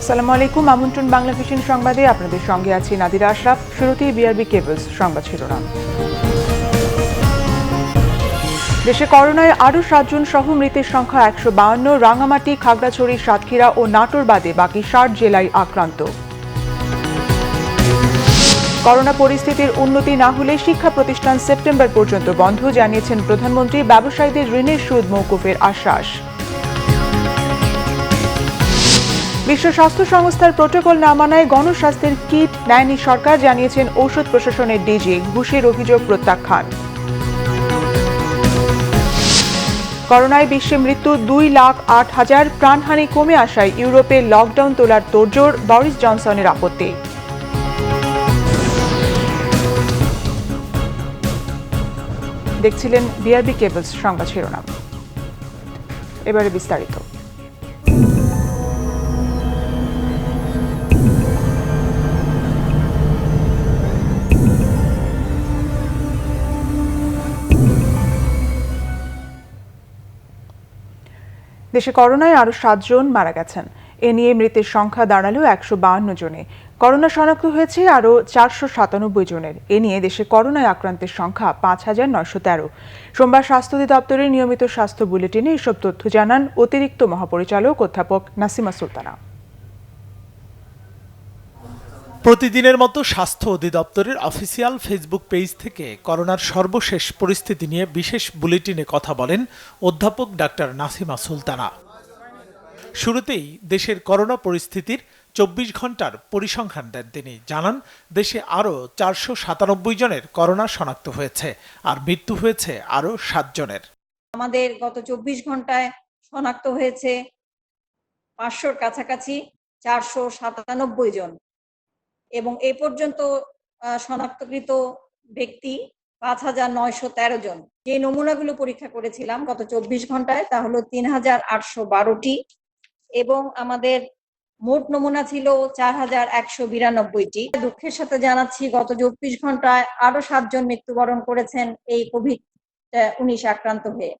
আসসালামু আলাইকুম। আমন্ত্রণ বাংলা ভিশন সংবাদে আপনাদের সঙ্গে আছি নাদিরা আশরাফ। শুরুতেই বিআরবি কেবলস সংবাদ শিরোনাম। দেশে করোনায় আরও 7 জন সহ মৃতের সংখ্যা 152। রাঙামাটি, খাগড়াছড়ি, সাতক্ষীরা ও নাটোর বাদে বাকি 60 জেলায় আক্রান্ত। করোনা পরিস্থিতির উন্নতি না হলে শিক্ষা প্রতিষ্ঠান সেপ্টেম্বর পর্যন্ত বন্ধ, জানিয়েছেন প্রধানমন্ত্রী। ব্যবসায়ীদের ঋণের সুদ মওকুফের আশ্বাস। বিশ্ব স্বাস্থ্য সংস্থার প্রোটোকল না মানায় গণস্বাস্থ্যের কিট নেয়নি সরকার, জানিয়েছেন ঔষধ প্রশাসনের ডিজি। ঘুষের অভিযোগ প্রত্যাখ্যান। করোনায় বিশ্বে মৃত্যু 2,08,000। প্রাণহানি কমে আসায় ইউরোপে লকডাউন তোলার তোড়জোড়, বরিস জনসনের আপত্তি। দেখছিলেন বিআরবি কেবলস সংবাদ শিরোনাম। এবারে বিস্তারিত। দেশে করোনায় আরও 7 জন মারা গেছেন। এ নিয়ে মৃতের সংখ্যা দাঁড়ালো 152 জনে। করোনা শনাক্ত হয়েছে আরও 497 জনের। এ নিয়ে দেশে করোনায় আক্রান্তের সংখ্যা 5,913। সোমবার স্বাস্থ্য অধিদপ্তরের নিয়মিত স্বাস্থ্য বুলেটিনে এসব তথ্য জানান অতিরিক্ত মহাপরিচালক অধ্যাপক নাসিমা সুলতানা। প্রতিদিনের মতো স্বাস্থ্য অধিদপ্তরের অফিসিয়াল ফেসবুক পেজ থেকে করোনার সর্বশেষ পরিস্থিতি নিয়ে বিশেষ বুলেটিনে কথা বলেন অধ্যাপক ডাক্তার নাসিমা সুলতানা। শুরুতেই দেশের করোনা পরিস্থিতির 24 ঘন্টার পরিসংখ্যান দেন তিনি। জানান, দেশে আরও 497 জনের করোনা শনাক্ত হয়েছে, আর মৃত্যু হয়েছে আরও 7 জনের। আমাদের গত 24 ঘন্টায় শনাক্ত হয়েছে 500-র কাছাকাছি 497 জন, এবং এ পর্যন্ত শনাক্তকৃত ব্যক্তি 5,913 জন। যে নমুনাগুলো পরীক্ষা করেছিলাম গত 24 ঘন্টায় তা হলো 3,812টি, এবং আমাদের মোট নমুনা ছিল 4,192টি। দুঃখের সাথে জানাচ্ছি, গত 24 ঘন্টায় আরো 7 জন মৃত্যুবরণ করেছেন এই কোভিড-19 আক্রান্ত হয়ে,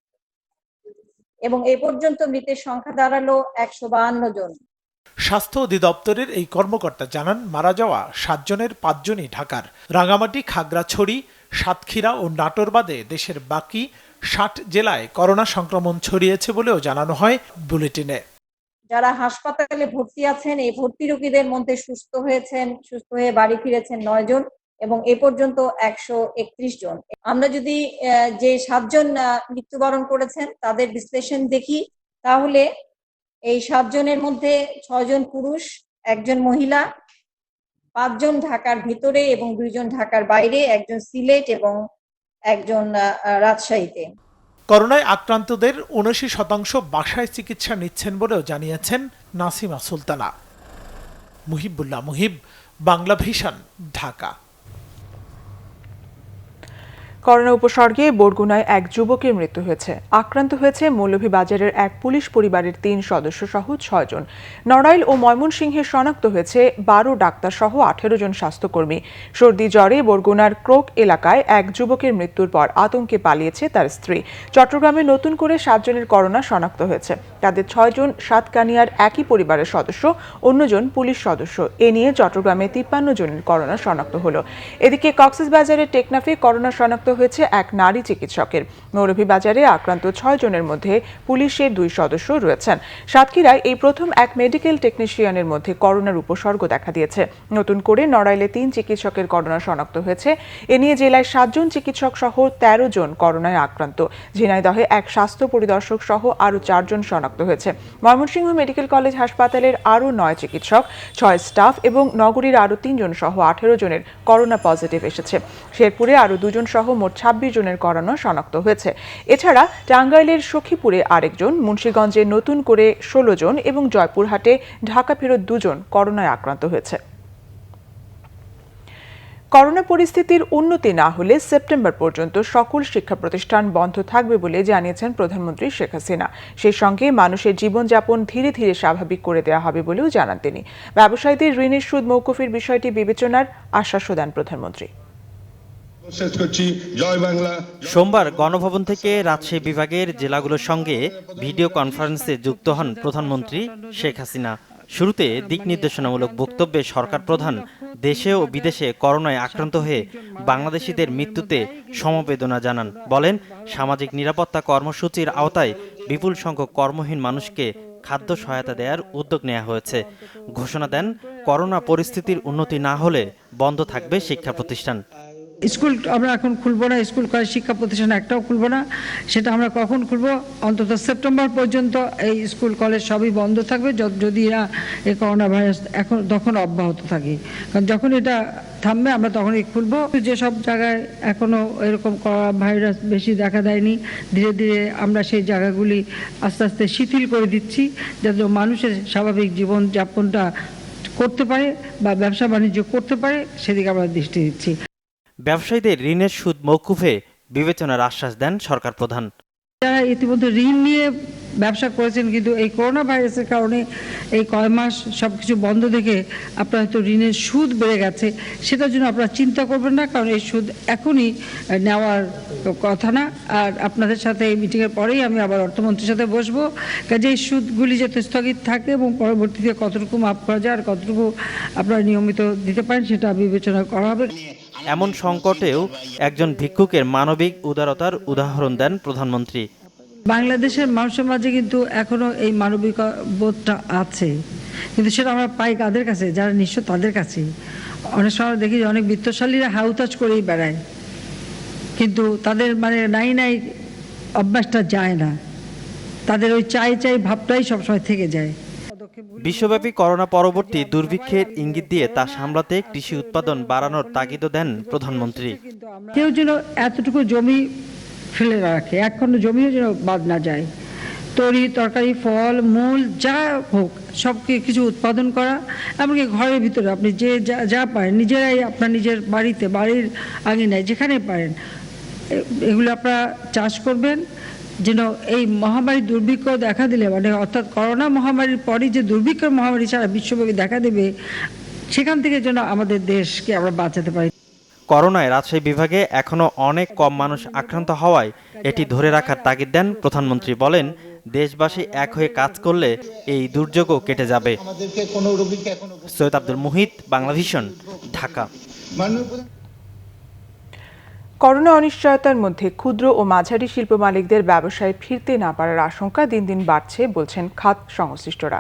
এবং এ পর্যন্ত মৃতের সংখ্যা দাঁড়ালো 152 জন। স্বাস্থ্য অধিদপ্তরের এই কর্মকর্তা জানান, মারা যাওয়া 7 জনের 5 জনই ঢাকার। রাঙামাটি, খাগড়াছড়ি, সাতক্ষীরা ও নাটোর বাদে দেশের বাকি 60 জেলায় করোনা সংক্রমণ ছড়িয়েছে বলেও জানানো হয় বুলেটিনে। যারা হাসপাতালে ভর্তি আছেন, এই ভর্তি রোগীদের মধ্যে সুস্থ হয়ে বাড়ি ফিরেছেন 9 জন, এবং এ পর্যন্ত 131 জন। আমরা যদি যে 7 জন মৃত্যুবরণ করেছেন তাদের বিশ্লেষণ দেখি, তাহলে এই 7 জনের মধ্যে 6 জন পুরুষ, 1 জন মহিলা, 5 জন ঢাকার ভিতরে এবং 2 জন ঢাকার বাইরে, 1 জন সিলেট এবং 1 জন রাজশাহীতে। করোনায় আক্রান্তদের 79% বাসায় চিকিৎসা নিচ্ছেন বলেও জানিয়েছেন নাসিমা সুলতানা। মুহিবুল্লাহ মুহিব, বাংলা ভিশন, ঢাকা। করোনা উপসর্গে বরগুনায় এক যুবকের মৃত্যু হয়েছে। আক্রান্ত হয়েছে মৌলভীবাজারের এক পুলিশ পরিবারের 3 সদস্য সহ 6 জন। নড়াইল ও ময়মনসিংহে শনাক্ত হয়েছে 12 ডাক্তার সহ 18 জন স্বাস্থ্যকর্মী। সর্দি জ্বরে বরগুনার ক্রোক এলাকায় এক যুবকের মৃত্যুর পর আতঙ্কে পালিয়েছে তার স্ত্রী। চট্টগ্রামে নতুন করে 7 জনের করোনা শনাক্ত হয়েছে। তাদের 6 জন সাতকানিয়ার একই পরিবারের সদস্য, অন্যজন পুলিশ সদস্য। এ নিয়ে চট্টগ্রামে 53 জনের করোনা শনাক্ত হলো। এদিকে কক্সবাজারের টেকনাফে করোনা শনাক্ত হয়েছে এক নারী চিকিৎসকের। মৌলভীবাজারে আক্রান্ত 6 জনের মধ্যে পুলিশের 2 সদস্য রয়েছেন। সাতক্ষীরায় এই প্রথম এক মেডিকেল টেকনিশিয়ানের মধ্যে করোনার উপসর্গ দেখা দিয়েছে। নতুন করে নড়াইলে 3 চিকিৎসকের করোনা শনাক্ত হয়েছে। এ নিয়ে জেলায় 7 জন চিকিৎসক সহ 13 জন করোনায় আক্রান্ত। ঝিনাইদহে এক স্বাস্থ্য পরিদর্শক সহ আরও 4 জন শনাক্ত হয়েছে। ময়মনসিংহ মেডিকেল কলেজ হাসপাতালের আরও 9 চিকিৎসক, 6 স্টাফ এবং নগরীর আরও 3 জন সহ 18 জনের করোনা পজিটিভ এসেছে। শেরপুরে আরও 2 জন সহ মোট 26 জনের করোনা শনাক্ত হয়েছে। এছাড়া টাঙ্গাইলের সখীপুরে আরেকজন, মুন্সিগঞ্জে নতুন করে 16 জন এবং জয়পুরহাটে ঢাকা ফেরত 2 জন করোনায় আক্রান্ত হয়েছে। করোনা পরিস্থিতির উন্নতি না হলে সেপ্টেম্বর পর্যন্ত সকল শিক্ষা প্রতিষ্ঠান বন্ধ থাকবে বলে জানিয়েছেন প্রধানমন্ত্রী শেখ হাসিনা। সেই সঙ্গে মানুষের জীবনযাপন ধীরে ধীরে স্বাভাবিক করে দেওয়া হবে বলেও জানান তিনি। ব্যবসায়ীদের ঋণের সুদ মওকুফের বিষয়টি বিবেচনার আশ্বাসও দেন প্রধানমন্ত্রী। সোমবার গণভবন থেকে রাজশাহী বিভাগের জেলাগুলোর সঙ্গে ভিডিও কনফারেন্সে যুক্ত হন প্রধানমন্ত্রী শেখ হাসিনা। শুরুতে দিক নির্দেশনামূলক বক্তব্যে সরকার প্রধান দেশে ও বিদেশে করোনায় আক্রান্ত হয়ে বাংলাদেশিদের মৃত্যুতে সমবেদনা জানান। বলেন, সামাজিক নিরাপত্তা কর্মসূচির আওতায় বিপুল সংখ্যক কর্মহীন মানুষকে খাদ্য সহায়তা দেওয়ার উদ্যোগ নেওয়া হয়েছে। ঘোষণা দেন, করোনা পরিস্থিতির উন্নতি না হলে বন্ধ থাকবে শিক্ষা প্রতিষ্ঠান। স্কুল আমরা এখন খুলবো না, স্কুল কলেজ শিক্ষা প্রতিষ্ঠান একটাও খুলবো না। সেটা আমরা কখন খুলবো? অন্তত সেপ্টেম্বর পর্যন্ত এই স্কুল কলেজ সবই বন্ধ থাকবে, যদি না এই করোনা ভাইরাস এখন তখন অব্যাহত থাকে। কারণ যখন এটা থামবে আমরা তখনই খুলবো। যেসব জায়গায় এখনো এরকম করোনা ভাইরাস বেশি দেখা দেয়নি, ধীরে ধীরে আমরা সেই জায়গাগুলি আস্তে আস্তে শিথিল করে দিচ্ছি, যাতে মানুষের স্বাভাবিক জীবনযাপনটা করতে পারে বা ব্যবসা বাণিজ্য করতে পারে, সেদিকে আমরা দৃষ্টি দিচ্ছি। ব্যবসায়ীদের ঋণের সুদ মওকুফে বিবেচনার আশ্বাস দেন সরকার প্রধান। যারা ইতিমধ্যে ঋণ নিয়ে ব্যবসা করেছেন, কিন্তু এই করোনা ভাইরাসের কারণে এই কয় মাস সবকিছু বন্ধ দেখে আপনার হয়তো ঋণের সুদ বেড়ে গেছে, সেটার জন্য আপনারা চিন্তা করবেন না, কারণ এই সুদ এখনই নেওয়ার কথা না। আর আপনাদের সাথে এই মিটিংয়ের পরেই আমি আবার অর্থমন্ত্রীর সাথে বসবো, কাজে এই সুদগুলি যাতে স্থগিত থাকে এবং পরবর্তীতে কতটুকু মাফ করা যায় আর কতটুকু আপনারা নিয়মিত দিতে পারেন সেটা বিবেচনা করা হবে। এমন সংকটেও একজন ভিক্ষুকের মানবিক উদারতার উদাহরণ দেন প্রধানমন্ত্রী। বাংলাদেশের মানুষের মাঝে কিন্তু এখনো এই মানবিক বোধটা আছে, কিন্তু সেটা আমরা পাই কাদের কাছে? যারা নিঃস্ব তাদের কাছে। অনেক সময় দেখি অনেক বিত্তশালীরা হাউতাজ করেই বেড়ায়, কিন্তু তাদের নাই অভ্যাসটা যায় না, তাদের ওই চাই ভাবটাই সবসময় থেকে যায়। বিশ্বব্যাপী করোনা পরবর্তী দুর্ভিক্ষের ইঙ্গিত দিয়ে তা সামলাতে কৃষি উৎপাদন বাড়ানোর তাগিদও দেন প্রধানমন্ত্রী। কেউ যেন এতটুকু জমি ফেলে না রাখে, এক খণ্ড জমিও যেন বাদ না যায়। তরি তরকারি, ফল মূল যা হোক সব কিছু উৎপাদন করা, এমনকি ঘরের ভিতরে আপনি যে যা পারেন নিজেরাই আপনার নিজের বাড়িতে, বাড়ির আঙিনায় যেখানে পারেন এগুলো আপনারা চাষ করবেন, যেন এই মহামারী দুর্ভিক্ষ দেখা দিলে অর্থাৎ করোনা মহামারীর পরই যে দুর্ভিক্ষের মহামারী সারা বিশ্বব্যাপী দেখা দেবে, সেখান থেকে যেন আমাদের দেশকে আমরা বাঁচাতে পারি। করোনায় রাজশাহী বিভাগে এখনো অনেক কম মানুষ আক্রান্ত হওয়ায় এটি ধরে রাখার তাগিদ দেন প্রধানমন্ত্রী। বলেন, দেশবাসী এক হয়ে কাজ করলে এই দুর্যোগও কেটে যাবে। সৈয়দ আব্দুল মুহিত, বাংলাভিশন, ঢাকা। করোনা অনিশ্চয়তার মধ্যে ক্ষুদ্র ও মাঝারি শিল্প মালিকদের ব্যবসায় ফিরতে না পারার আশঙ্কা দিন দিন বাড়ছে বলছেন খাত সংশ্লিষ্টরা।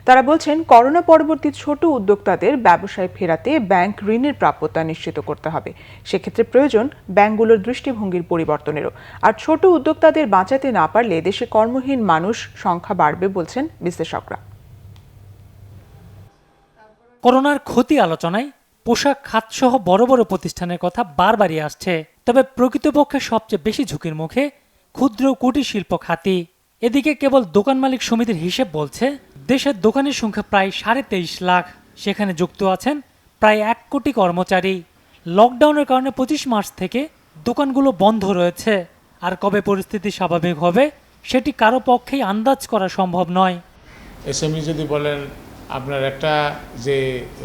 তারা বলছেন, করোনা পরবর্তী ছোট উদ্যোক্তাদের ব্যবসায় ফেরাতে ব্যাংক ঋণের প্রাপ্যতা নিশ্চিত করতে হবে। সেক্ষেত্রে প্রয়োজন ব্যাংকগুলোর দৃষ্টিভঙ্গির পরিবর্তনেরও। আর ছোট উদ্যোক্তাদের বাঁচাতে না পারলে দেশে কর্মহীন মানুষ সংখ্যা বাড়বে বলছেন বিশ্লেষকরা। করোনার ক্ষতি আলোচনায় পোশাক খাতসহ বড় বড় প্রতিষ্ঠানের কথা বারবারই আসছে। তবে প্রকৃতপক্ষে সবচেয়ে বেশি ঝুঁকির মুখে ক্ষুদ্র কুটির শিল্প খাতি। এদিকে কেবল দোকান মালিক সমিতির হিসেব বলছে, দেশের দোকানের সংখ্যা প্রায় 23.5 লাখ। সেখানে যুক্ত আছেন প্রায় 1 কোটি কর্মচারী। লকডাউনের কারণে 25 মার্চ থেকে দোকানগুলো বন্ধ রয়েছে। আর কবে পরিস্থিতি স্বাভাবিক হবে সেটি কারো পক্ষেই আন্দাজ করা সম্ভব নয়। এসএমই যদি বলেন, আপনার একটা যে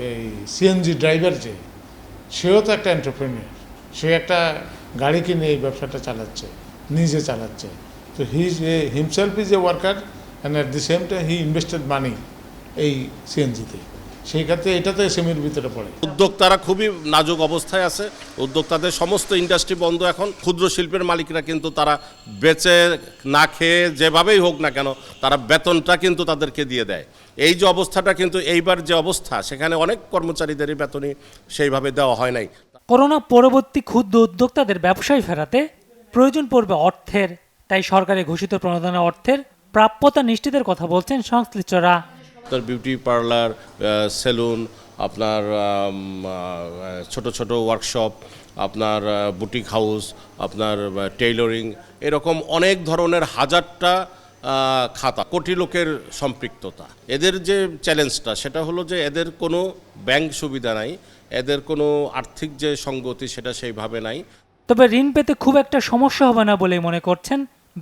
এই সিএনজি ড্রাইভার, যে সেও তো একটা এন্টারপ্রেনিয়ার, সে একটা গাড়ি কিনে এই ব্যবসাটা চালাচ্ছে, নিজে চালাচ্ছে। তো himself is a worker and at the same time he invested money এই সিএনজিতে। সেই ক্ষেত্রে এটা তো এসএমইর ভিতরে পড়ে। উদ্যোক্তারা খুবই নাজুক অবস্থায় আছে। উদ্যোক্তাদের সমস্ত ইন্ডাস্ট্রি বন্ধ এখন। ক্ষুদ্র শিল্পের মালিকরা কিন্তু তারা বেচে না খেয়ে যেভাবেই হোক না কেন তারা বেতনটা কিন্তু তাদেরকে দিয়ে দেয়। এই যে অবস্থাটা কিন্তু এইবার যে অবস্থা, সেখানে অনেক কর্মচারীদেরই বেতনই সেইভাবে দেওয়া হয় নাই। করোনা পরবর্তী ক্ষুদ্র উদ্যোক্তাদের ব্যবসায় ফেরাতে প্রয়োজন পড়বে অর্থের। তাই সরকারের ঘোষিত প্রণোদনা অর্থের প্রাপ্যতা নিশ্চিতের কথা বলছেন সংশ্লিষ্টরা। আপনার বিউটি পার্লার, সেলুন, আপনার ছোট ছোট ওয়ার্কশপ, আপনার বুটিক হাউস, আপনার টেইলরিং, এরকম অনেক ধরনের হাজারটা খাতা, কোটি লোকের সম্পৃক্ততা। এদের যে চ্যালেঞ্জটা সেটা হলো যে এদের কোনো ব্যাংক সুবিধা নাই, এদের কোনো আর্থিক যে সঙ্গতি সেটা সেইভাবে নাই। তবে ঋণ পেতে খুব একটা সমস্যা হবে না বলেই মনে করছেন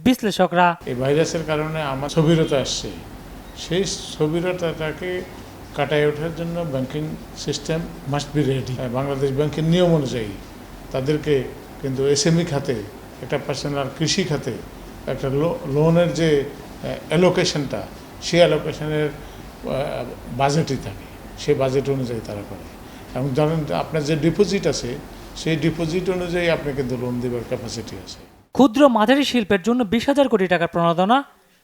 বিশ্লেষকরা। এই ভাইরাসের কারণে আমার স্থবিরতা আসছে, সেই স্থবিরতাটাকে কাটায় ওঠার জন্য banking system must be ready. Bangladesh ব্যাংকের নিয়ম অনুযায়ী তাদেরকে কিন্তু এসএমই খাতে, একটা পার্সোনাল কৃষি খাতে একটা লোনের যে অ্যালোকেশনটা, সেই অ্যালোকেশনের বাজেটই থাকে, সেই বাজেট অনুযায়ী তারা করে। এবং ধরেন আপনার যে ডিপোজিট আছে সেই ডিপোজিট অনুযায়ী আপনাকে লোন দেওয়ার ক্যাপাসিটি আছে। ক্ষুদ্র মাঝারি শিল্পের জন্য 20,000 কোটি টাকার প্রণোদনা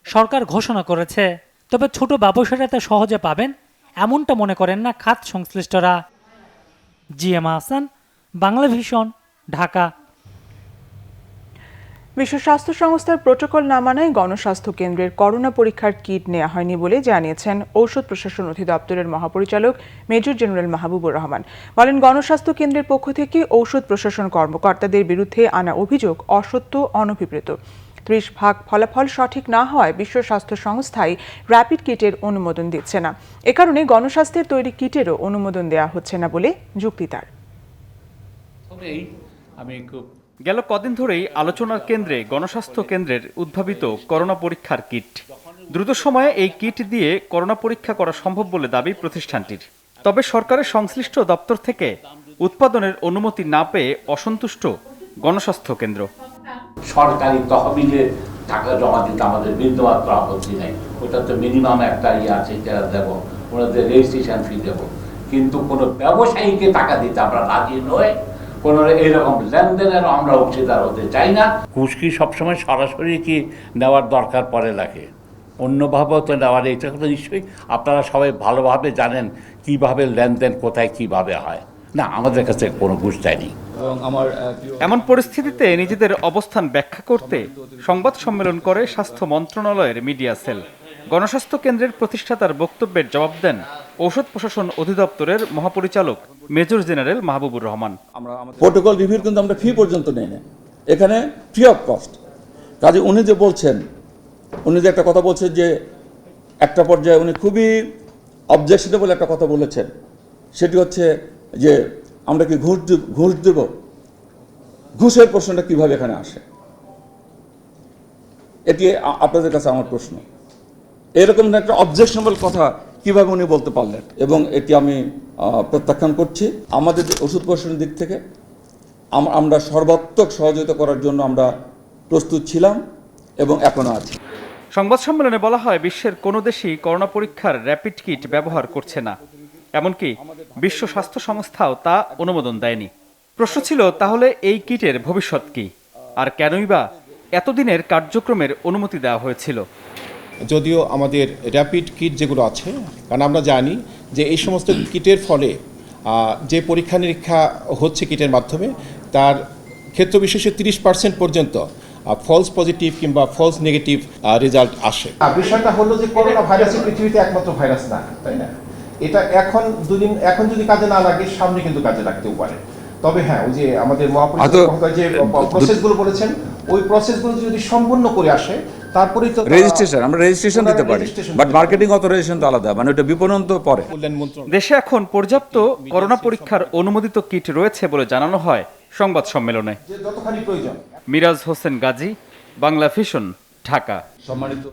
সরকার ঘোষণা করেছে, তবে ছোট ব্যবসায়ীরা তা সহজে পাবেন এমনটা মনে করেন না খাত সংশ্লিষ্টরা। GM Hasan, Bangla vision, Dhaka. বিশ্ব স্বাস্থ্য সংস্থার প্রোটোকল না মানায় গণস্বাস্থ্য কেন্দ্রের করোনা পরীক্ষার কিট নেওয়া হয়নি বলে জানিয়েছেন ঔষধ প্রশাসন অধিদপ্তরের মহাপরিচালক মেজর জেনারেল মাহবুবুর রহমান। বলেন, গণস্বাস্থ্য কেন্দ্রের পক্ষ থেকে ঔষধ প্রশাসন কর্মকর্তাদের বিরুদ্ধে আনা অভিযোগ অসত্য, অনভিপ্রেত। 30 ভাগ ফলাফল সঠিক না হওয়ায় বিশ্ব স্বাস্থ্য সংস্থায় র্যাপিড কিটের অনুমোদন দিচ্ছে না। এ কারণে গণস্বাস্থ্যের তৈরি কিটেরও অনুমোদন দেওয়া হচ্ছে না বলে যুক্তি তার। গেল কদিন ধরেই আলোচনার কেন্দ্রে গণস্বাস্থ্য কেন্দ্রের উদ্ভাবিত করোনা পরীক্ষার কিট। দ্রুত সময়ে এই কিট দিয়ে করোনা পরীক্ষা করা সম্ভব বলে দাবি প্রতিষ্ঠানটির। তবে সরকারের সংশ্লিষ্ট দপ্তর থেকে উৎপাদনের অনুমতি না পেয়ে অসন্তুষ্ট গণস্বাস্থ্য কেন্দ্র। সরকারি তহবিলে টাকা জমা দিতে আমাদের বিন্দুমাত্র আপত্তি নেই, ওটা তো মিনিমাম একটা আছে যারা দেবো, ওনাদের রেজিস্ট্রেশন ফি দেবো, কিন্তু কোনো ব্যবসায়ীকে টাকা দিতে আমরা রাজি নই। কোনো এইরকম লেনদেনেরও আমরা অংশীদার হতে চাই না। ঘুষ কি সবসময় সরাসরি কি নেওয়ার দরকার পড়ে লাগে, অন্যভাবেও তো নেওয়ার, এটা তো নিশ্চয়ই আপনারা সবাই ভালোভাবে জানেন কিভাবে লেনদেন কোথায় কিভাবে হয়। না, আমাদের কাছে কোনো ঘুষ চাইনি। এমন পরিস্থিতিতে নিজেদের অবস্থান ব্যাখ্যা করতে সংবাদ সম্মেলন করে স্বাস্থ্য মন্ত্রণালয়ের মিডিয়া সেল। গণস্বাস্থ্য কেন্দ্রের প্রতিষ্ঠাতার বক্তব্যের জবাব দেন ঔষধ প্রশাসন অধিদপ্তরের মহাপরিচালক major general Mahbubur Rahman. Protocol review কিন্তু আমরা ফি পর্যন্ত নেই না, এখানে ফ্রি অফ কস্ট। কাজে উনি যে বলছেন, উনি যে একটা কথা বলছেন যে একটা পর্যায়ে উনি খুবই অবজেকশনেবল একটা কথা বলেছেন, সেটি হচ্ছে যে আমরা কি ঘুষ দেব। ঘুষের প্রশ্নটা কিভাবে এখানে আসে, এটি আপনাদের কাছে আমার প্রশ্ন। এরকম একটা অবজেকশনেবল কথা কিভাবে উনি বলতে পারলেন, এবং এটি আমি প্রত্যাখ্যান করছি। আমাদের ওষুধ প্রশাসনের দিক থেকে আমরা সর্বাত্মক সহযোগিতা করার জন্য আমরা প্রস্তুত ছিলাম এবং এখনো আছি। সংবাদ সম্মেলনে বলা হয়, বিশ্বের কোনো দেশই করোনা পরীক্ষার র্যাপিড কিট ব্যবহার করছে না, এমনকি বিশ্ব স্বাস্থ্য সংস্থাও তা অনুমোদন দেয়নি। প্রশ্ন ছিল, তাহলে এই কিটের ভবিষ্যৎ কি, আর কেনই বা এতদিনের কার্যক্রমের অনুমতি দেওয়া হয়েছিল? যদিও আমাদের র্যাপিড কিট যেগুলো আছে, কারণ আমরা জানি যে এই সমস্ত কিটের ফলে যে পরীক্ষা নিরীক্ষা হচ্ছে কিটের মাধ্যমে, তার ক্ষেত্র বিশেষে 30% পর্যন্ত ফলস পজিটিভ কিংবা ফলস নেগেটিভ রেজাল্ট আসে। বিষয়টা হলো যে করোনা ভাইরাসের পৃথিবীতে একমাত্র ভাইরাস না, তাই না? এটা এখন যদি কাজে না লাগে, সামনে কিন্তু কাজে লাগতেও পারে। তবে হ্যাঁ, ওই যে আমাদের মহাপরিচালক যে প্রসেসগুলো বলেছেন, ওই প্রসেসগুলো যদি সম্পূর্ণ করে আসে, তারপরেই তো রেজিস্ট্রেশন, আমরা রেজিস্ট্রেশন দিতে পারি, বাট মার্কেটিং অথরাইজেশন তো আলাদা, মানে ওটা বিপণন তো পরে। দেশে এখন পর্যাপ্ত করোনা পরীক্ষার অনুমোদিত কিট রয়েছে বলে জানানো হয় সংবাদ সম্মেলনে। যতখানি প্রয়োজন। মিরাজ হোসেন গাজী, বাংলা ভিশন, ঢাকা। সম্মানিত।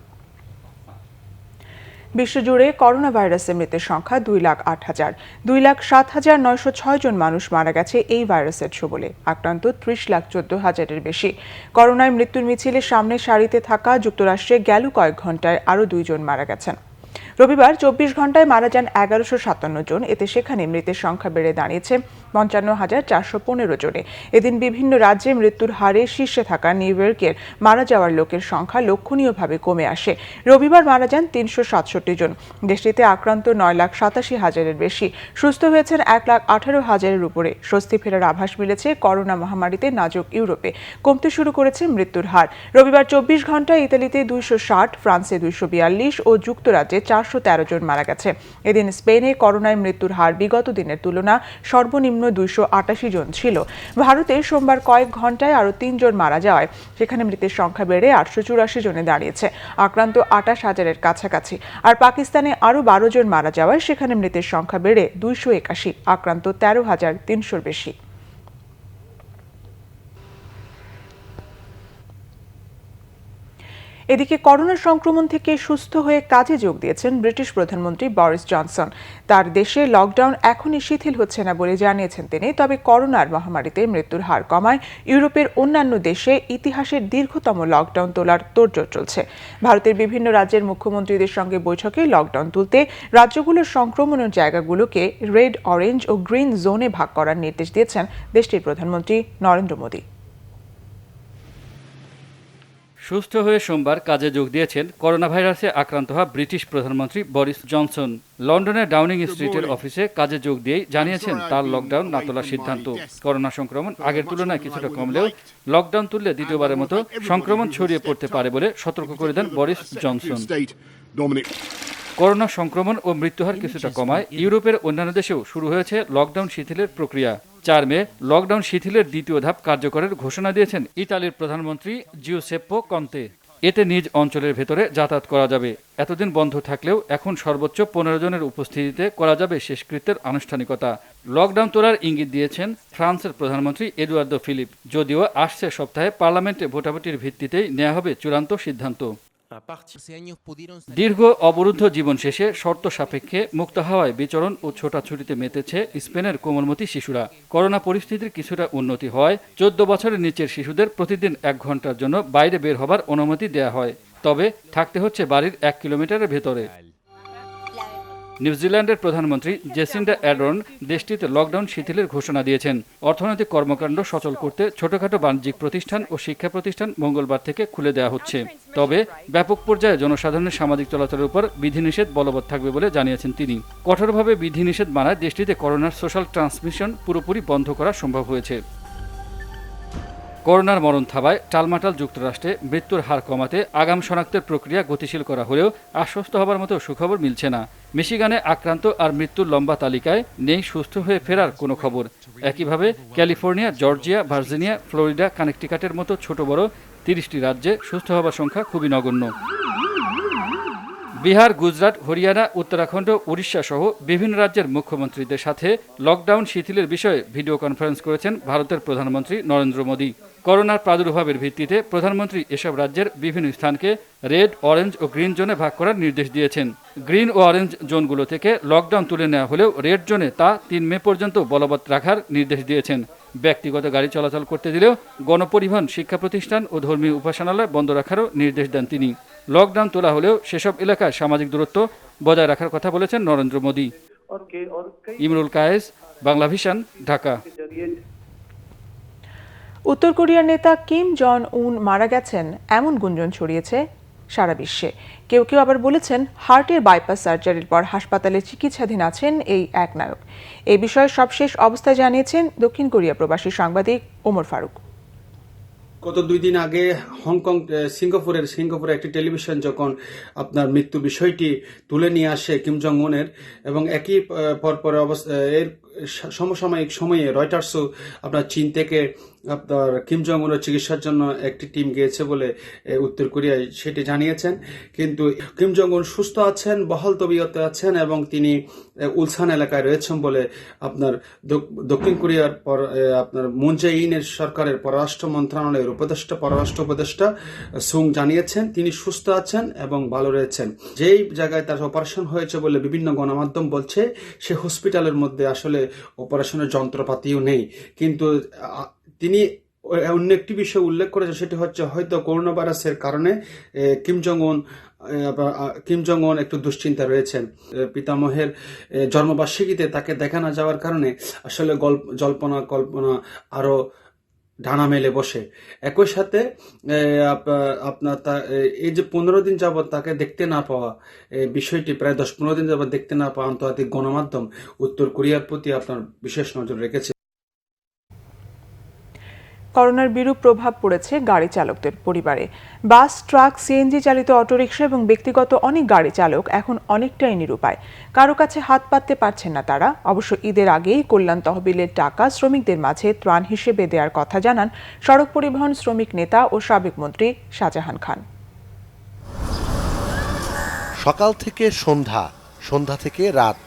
বিশ্বজুড়ে করোনা ভাইরাসে মৃতের সংখ্যা 2,08,000। 2,07,906 জন মানুষ মারা গেছে এই ভাইরাসের ছোবলে। আক্রান্ত 30,14,000-এর বেশি। করোনায় মৃত্যুর মিছিলে সামনের সারিতে থাকা যুক্তরাষ্ট্রে গেল কয়েক ঘন্টায় আরও 2 জন মারা গেছেন। রবিবার 24 ঘন্টায় মারা যান 1157 জন। এতে সেখানে মৃতের সংখ্যা বেড়ে দাঁড়িয়েছে 55,415 জনে। এদিন বিভিন্ন রাজ্যে মৃত্যুর হারে শীর্ষে থাকা নিউ ইয়র্কের মারা যাওয়ার লোকের সংখ্যা লক্ষণীয়ভাবে কমে আসে। রবিবার মারা যান 367 জন। দেশটিতে আক্রান্ত 9,87,000-এর বেশি। সুস্থ হয়েছেন 1,18,000-এর উপরে। স্বস্তি ফেরার আভাস মিলেছে করোনা মহামারীতে নাজুক ইউরোপে। কমতে শুরু করেছে মৃত্যুর হার। রবিবার 24 ঘন্টায় ইতালিতে 260, ফ্রান্সে 242 ও যুক্তরাজ্যে 413 জন মারা গেছে। এদিন স্পেনে করোনায় মৃত্যুর হার বিগত দিনের তুলনা সর্বনিম্ন 288 জন ছিল। ভারতে সোমবার কয়েক ঘন্টায় আরও 3 জন মারা যাওয়ায় সেখানে মৃতের সংখ্যা বেড়ে 884 জনে দাঁড়িয়েছে। আক্রান্ত 28,000-এর কাছাকাছি। আর পাকিস্তানে আরও 12 জন মারা যাওয়ায় সেখানে মৃতের সংখ্যা বেড়ে 281, আক্রান্ত 13,300-র বেশি। এদিকে করোনা সংক্রমণ থেকে সুস্থ হয়ে কাজে যোগ দিয়েছেন ব্রিটিশ প্রধানমন্ত্রী বরিস জনসন। তার দেশে লকডাউন এখনই শিথিল হচ্ছে না বলে জানিয়েছেন তিনি। তবে করোনার মহামারীতে মৃত্যুর হার কমায় ইউরোপের অন্যান্য দেশে ইতিহাসের দীর্ঘতম লকডাউন তোলার তোড়জোড় চলছে। ভারতের বিভিন্ন রাজ্যের মুখ্যমন্ত্রীদের সঙ্গে বৈঠকে লকডাউন তুলতে রাজ্যগুলোর সংক্রমণের জায়গাগুলোকে রেড, অরেঞ্জ ও গ্রিন জোনে ভাগ করার নির্দেশ দিয়েছেন দেশটির প্রধানমন্ত্রী নরেন্দ্র মোদী। সুস্থ হয়ে সোমবার কাজে যোগ দিয়েছেন করোনা ভাইরাসে আক্রান্ত হওয়া ব্রিটিশ প্রধানমন্ত্রী বরিস জনসন। লন্ডনের ডাউনিং স্ট্রিটের অফিসে কাজে যোগ দিয়েই জানিয়েছেন তার লকডাউন না তোলার সিদ্ধান্ত। করোনা সংক্রমণ আগের তুলনায় কিছুটা কমলেও লকডাউন তুললে দ্বিতীয়বারের মতো সংক্রমণ ছড়িয়ে পড়তে পারে বলে সতর্ক করে দেন বরিস জনসন। করোনা সংক্রমণ ও মৃত্যুহার কিছুটা কমায় ইউরোপের অন্যান্য দেশেও শুরু হয়েছে লকডাউন শিথিলের প্রক্রিয়া। 4 মে লকডাউন শিথিলের দ্বিতীয় ধাপ কার্যকরের ঘোষণা দিয়েছেন ইতালির প্রধানমন্ত্রী জিউসেপ্পে কন্তে। এতে নিজ অঞ্চলের ভেতরে যাতায়াত করা যাবে। এতদিন বন্ধ থাকলেও এখন সর্বোচ্চ 15 জনের উপস্থিতিতে করা যাবে শেষকৃত্যের আনুষ্ঠানিকতা। লকডাউন তোলার ইঙ্গিত দিয়েছেন ফ্রান্সের প্রধানমন্ত্রী এডুয়ার্দো ফিলিপ। যদিও আসছে সপ্তাহে পার্লামেন্টে ভোটাভুটির ভিত্তিতেই নেওয়া হবে চূড়ান্ত সিদ্ধান্ত। দীর্ঘ অবরুদ্ধ জীবন শেষে শর্ত সাপেক্ষে মুক্ত হাওয়ায় বিচরণ ও ছোটাছুটিতে মেতেছে স্পেনের কোমলমতি শিশুরা। করোনা পরিস্থিতির কিছুটা উন্নতি হওয়ায় 14 বছরের নিচের শিশুদের প্রতিদিন 1 ঘন্টার জন্য বাইরে বের হবার অনুমতি দেওয়া হয়। তবে থাকতে হচ্ছে বাড়ির 1 কিলোমিটারের ভেতরে। নিউজিল্যান্ডের প্রধানমন্ত্রী জেসিন্ডা অ্যাডর্ন দেশটিতে লকডাউন শিথিলের ঘোষণা দিয়েছেন। অর্থনৈতিক কর্মকাণ্ড সচল করতে ছোটখাটো বাণিজ্যিক প্রতিষ্ঠান ও শিক্ষা প্রতিষ্ঠান মঙ্গলবার থেকে খুলে দেওয়া হচ্ছে। তবে ব্যাপক পর্যায়ে জনসাধারণের সামাজিক চলাচলের উপর বিধিনিষেধ বলবৎ থাকবে বলে জানিয়েছেন তিনি। কঠোরভাবে বিধিনিষেধ মানায় দেশটিতে করোনার সোশ্যাল ট্রান্সমিশন পুরোপুরি বন্ধ করা সম্ভব হয়েছে। করোনার মরণ থাবায় টালমাটাল যুক্তরাষ্ট্রে মৃত্যুর হার কমাতে আগাম শনাক্তের প্রক্রিয়া গতিশীল করা হলেও আশ্বস্ত হবার মতো সুখবর মিলছে না। মিশিগানে আক্রান্ত আর মৃত্যুর লম্বা তালিকায় নেই সুস্থ হয়ে ফেরার কোনো খবর। একইভাবে ক্যালিফোর্নিয়া, জর্জিয়া, ভার্জিনিয়া, ফ্লোরিডা, কানেকটিকাটের মতো ছোট বড় 30টি রাজ্যে সুস্থ হবার সংখ্যা খুবই নগণ্য। বিহার, গুজরাট, হরিয়ানা, উত্তরাখণ্ড, উড়িষ্যা সহ বিভিন্ন রাজ্যের মুখ্যমন্ত্রীদের সাথে লকডাউন শিথিলের বিষয়ে ভিডিও কনফারেন্স করেছেন ভারতের প্রধানমন্ত্রী নরেন্দ্র মোদী। করোনার প্রাদুর্ভাবের ভিত্তিতে প্রধানমন্ত্রী এসব রাজ্যের বিভিন্ন স্থানকে রেড, অরেঞ্জ ও গ্রিন জোনে ভাগ করার নির্দেশ দিয়েছেন। গ্রিন ও অরেঞ্জ জোনগুলো থেকে লকডাউন তুলে নেওয়া হলেও রেড জোনে তা 3 মে পর্যন্ত বলবৎ রাখার নির্দেশ দিয়েছেন। ব্যক্তিগত গাড়ি চলাচল করতে দিলেও গণপরিবহন, শিক্ষা প্রতিষ্ঠান ও ধর্মীয় উপাসনালয় বন্ধ রাখারও নির্দেশ দেন তিনি। লকডাউন তোলা হলেও সেসব এলাকায় সামাজিক দূরত্ব বজায় রাখার কথা বলেছেন নরেন্দ্র মোদী। ইমরুল কায়েস, বাংলা ভিশন, ঢাকা। উত্তর কোরিয়ার নেতা কিম জন উন মারা গেছেন এমন গুঞ্জন ছড়িয়েছে সারা বিশ্বে। কেউ কেউ আবার বলেছেন হার্টের বাইপাস সার্জারির পর হাসপাতালে চিকিৎসাধীন আছেন এই এক নায়ক। এই বিষয়ে সবশেষ অবস্থা জানিয়েছেন দক্ষিণ কোরিয়া প্রবাসী সাংবাদিক ওমর ফারুক। গত 2 দিন আগে হংকং, সিঙ্গাপুরের একটি টেলিভিশন যখন আপনার মৃত্যু বিষয়টি তুলে নিয়ে আসে কিম জং উনের, এবং একই পরপর অবস্থা এর সমসাময়িক সময়ে রয়টার্সও আপনার চীন থেকে আপনার কিম জং উনের চিকিৎসার জন্য একটি টিম গিয়েছে বলে উত্তর কোরিয়ায় সেটি জানিয়েছেন। কিন্তু কিম জং উন সুস্থ আছেন, বহাল তবিয়তে আছেন এবং তিনি উলসান এলাকায় রয়েছেন বলে আপনার দক্ষিণ কোরিয়ার আপনার মুন জে ইনের সরকারের পররাষ্ট্র মন্ত্রণালয়ের পররাষ্ট্র উপদেষ্টা সুং জানিয়েছেন তিনি সুস্থ আছেন এবং ভালো রয়েছেন। যেই জায়গায় তার অপারেশন হয়েছে বলে বিভিন্ন গণমাধ্যম বলছে সে হসপিটালের মধ্যে আসলে অপারেশনের যন্ত্রপাতিও নেই। কিন্তু তিনি অন্য একটি বিষয় উল্লেখ করেছে, সেটি হচ্ছে হয়তো করোনা ভাইরাসের কারণে কিম জং উন একটু দুশ্চিন্তা রয়েছেন। পিতামহের জন্মবার্ষিকীতে তাকে দেখা না যাওয়ার কারণে আসলে জল্পনা কল্পনা আরো ডানা মেলে বসে। একই সাথে আপনার এই যে 15 দিন যাবৎ তাকে দেখতে না পাওয়া বিষয়টি, প্রায় 10-15 দিন যাবৎ দেখতে না পাওয়া আন্তর্জাতিক গণমাধ্যম উত্তর কোরিয়ার প্রতি আপনার বিশেষ নজর রেখেছে। করোনার বিরূপ প্রভাব পড়েছে গাড়ি চালকদের পরিবারে। বাস, ট্রাক, সিএনজি চালিত অটোরিকশা এবং ব্যক্তিগত অনেক গাড়ি চালক এখন অনেকটাই নিরুপায়। কারো কাছে হাত পাততে পারছেন না তারা। অবশ্য ঈদের আগেই কল্যাণ তহবিলের টাকা শ্রমিকদের মাঝে ত্রাণ হিসেবে দেওয়ার কথা জানান সড়ক পরিবহন শ্রমিক নেতা ও সাবেক মন্ত্রী শাহজাহান খান। সকাল থেকে সন্ধ্যা থেকে রাত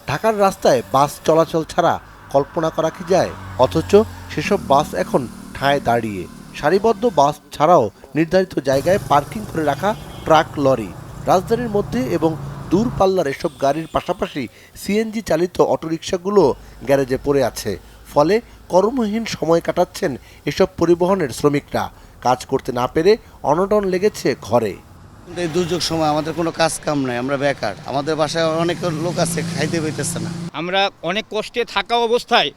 ঢাকার রাস্তায় বাস চলাচল ছাড়া কল্পনা করা কি যায়? অথচ সেসব বাস এখন ঠায় দাঁড়িয়ে। সারিবদ্ধ বাস ছাড়াও নির্ধারিত জায়গায় পার্কিং করে রাখা ট্রাক, লরি। রাজধানীর মধ্যে এবং দূরপাল্লার এসব গাড়ির পাশাপাশি সিএনজি চালিত অটোরিকশাগুলো গ্যারেজে পড়ে আছে। ফলে কর্মহীন সময় কাটাচ্ছেন এসব পরিবহনের শ্রমিকরা। কাজ করতে না পেরে অনটন লেগেছে ঘরে। এই দুর্যোগ সময় আমাদের কোনো কাজ কাম নাই, আমরা বেকার। আমাদের বাসায় অনেক লোক আছে, খাইতে পাইতেছে না। আমরা অনেক কষ্টে থাকা অবস্থায়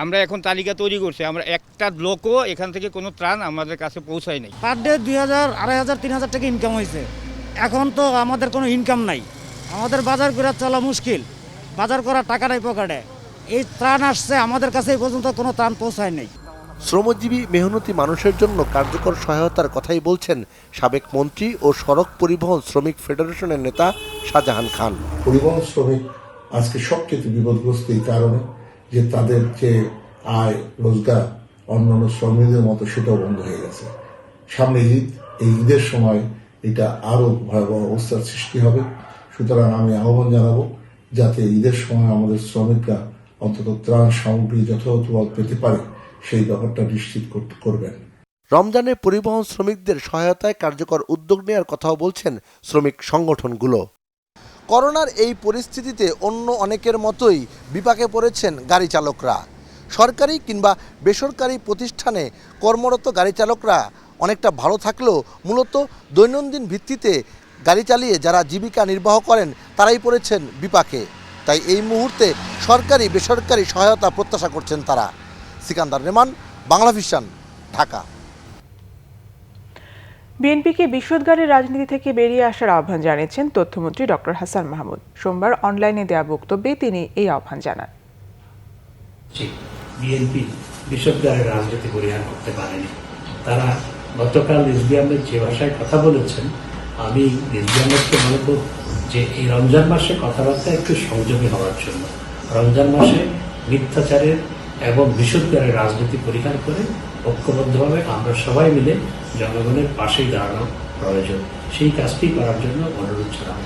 আমরা এখন তালিকা তৈরি করছি, আমরা একটা লোকও এখান থেকে কোনো ত্রাণ আমাদের কাছে পৌঁছায় নাই। পার ডে 2000, 2500, 3000 টাকা ইনকাম হয়েছে। এখন তো আমাদের কোনো ইনকাম নাই, আমাদের বাজার করে চলা মুশকিল, বাজার করার টাকা নাই পকেটে। এই ত্রাণ আসছে আমাদের কাছে, এই পর্যন্ত কোনো ত্রাণ পৌঁছায় নাই। শ্রমজীবী মেহনতি মানুষের জন্য কার্যকর সহায়তার কথাই বলছেন সাবেক মন্ত্রী ও সড়ক পরিবহন শ্রমিক ফেডারেশনের নেতা শাহজাহান খান। পরিবহন শ্রমিক আজকে সবচেয়ে বিপদগ্রস্ত এই কারণে যে তাদের যে আয় রোজগার অন্যান্য শ্রমিকদের মতো সেটাও বন্ধ হয়ে গেছে। সামনে ঈদ, এই ঈদের সময় এটা আরো ভয়াবহ অবস্থার সৃষ্টি হবে। সুতরাং আমি আহ্বান জানাবো যাতে ঈদের সময় আমাদের শ্রমিকরা অন্তত ত্রাণ সামগ্রী যথাযথভাবে পেতে পারে, সেই ব্যাপারটা নিশ্চিত করবেন। রমজানে পরিবহন শ্রমিকদের সহায়তায় কার্যকর উদ্যোগ নেওয়ার কথাও বলছেন শ্রমিক সংগঠনগুলো। করোনার এই পরিস্থিতিতে অন্য অনেকের মতোই বিপাকে পড়েছেন গাড়ি চালকরা। সরকারি কিংবা বেসরকারি প্রতিষ্ঠানে কর্মরত গাড়ি চালকরা অনেকটা ভালো থাকলেও মূলত দৈনন্দিন ভিত্তিতে গাড়ি চালিয়ে যারা জীবিকা নির্বাহ করেন তারাই পড়েছেন বিপাকে। তাই এই মুহূর্তে সরকারি বেসরকারি সহায়তা প্রত্যাশা করছেন তারা। সিকান্দার রেমান, বাংলা ভিশন, ঢাকা। বিএনপিকে বিশদগারের রাজনীতি থেকে বেরিয়ে আসার আহ্বান জানিয়েছেন তথ্যমন্ত্রী ডক্টর হাসান মাহমুদ। সোমবার অনলাইনে দেওয়া বক্তব্যে তিনি এই আহ্বান জানান। বিএনপি বিশদগারের রাজনীতি পরিহার করতে পারেনি। তারা গতকাল রিজভী আহমেদ যে ভাষায় কথা বলেছেন, আমি রিজভী আহমেদকে মনে করব যে এই রমজান মাসে কথাবার্তা একটু সংযমী হওয়ার জন্য, রমজান মাসে মিথ্যাচারের এবং বিশদগারের রাজনীতি পরিহার করে ঐক্যবদ্ধভাবে আমরা সবাই মিলে জনগণের পাশেই দাঁড়ানো প্রয়োজন। সেই কাজটি করার জন্য অনুরোধ জানাবো।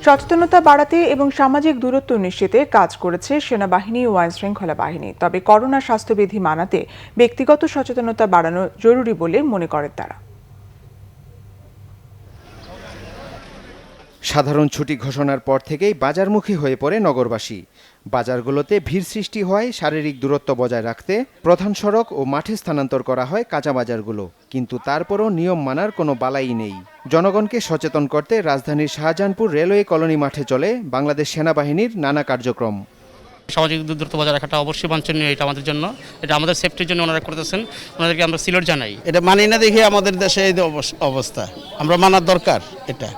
সচেতনতা বাড়াতে এবং সামাজিক দূরত্ব নিশ্চিতে কাজ করেছে সেনাবাহিনী ও আইন শৃঙ্খলা বাহিনী। তবে করোনা স্বাস্থ্যবিধি মানাতে ব্যক্তিগত সচেতনতা বাড়ানো জরুরি বলে মনে করেন তারা। সাধারণ ছুটি ঘোষণার পর থেকেই বাজারমুখী হয়ে পড়ে নগরবাসী। বাজারগুলোতে ভিড় সৃষ্টি হয় শারীরিক দূরত্ব বজায় রাখতে প্রধান সড়ক ও মাঠে স্থানান্তর করা হয় কাঁচা বাজারগুলো। কিন্তু তারপরও নিয়ম মানার কোনো বালাই নেই। জনগণকে সচেতন করতে রাজধানীর শাহজাহানপুর রেলওয়ে কলোনি মাঠে চলে বাংলাদেশ সেনাবাহিনীর নানা কার্যক্রম। সামাজিক দূরত্ব বজায় রাখাটা অবশ্যই বাঞ্ছনীয়, এটা আমাদের জন্য, এটা আমাদের সেফটির জন্য ওনারা করতেছেন, ওনাদেরকে আমরা সিলেট জানাই। এটা মানি না দেখে আমাদের দেশে এই অবস্থা, আমরা মানার দরকার, এটা